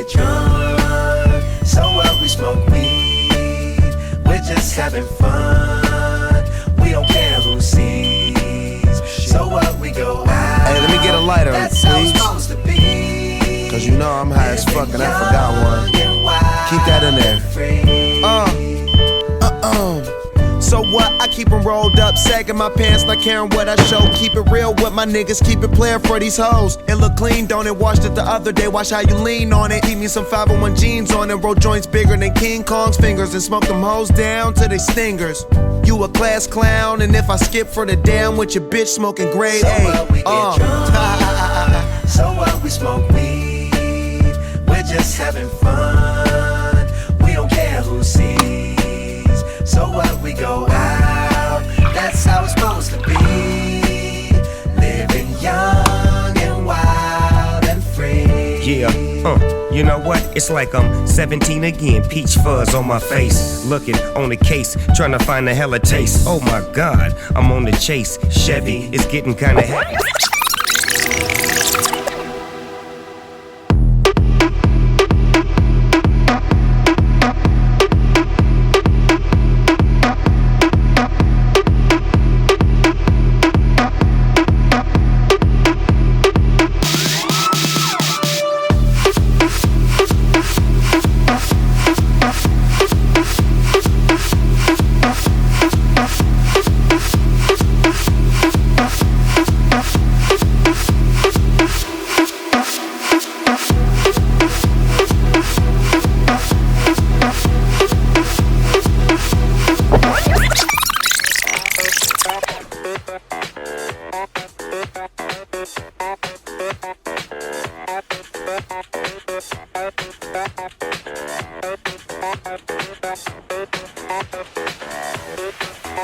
get drunk. So what, we smoke weed. We're just having fun. We don't care who sees. So what, we go out. Hey, let me get a lighter, That's how it's please. supposed to be. Cause you know I'm high as fuck and I forgot one. Keep that in there. So what? I keep them rolled up, sagging my pants, not caring what I show. Keep it real with my niggas, keep it playing for these hoes. It look clean, don't it? Washed it the other day, watch how you lean on it. Keep me some 501 jeans on it, roll joints bigger than King Kong's fingers, and smoke them hoes down to they stingers. You a class clown, and if I skip for the damn with your bitch smoking grade A. So what, we get drunk. So what, we smoke weed. We're just having fun. We don't care who sees. So what, we go out. That's how it's supposed to be. Living young and wild and free. Yeah, you know what? It's like I'm 17 again, peach fuzz on my face. Looking on the case, trying to find a hella taste. Oh my God, I'm on the chase. Chevy is getting kinda heavy.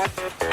Thank you.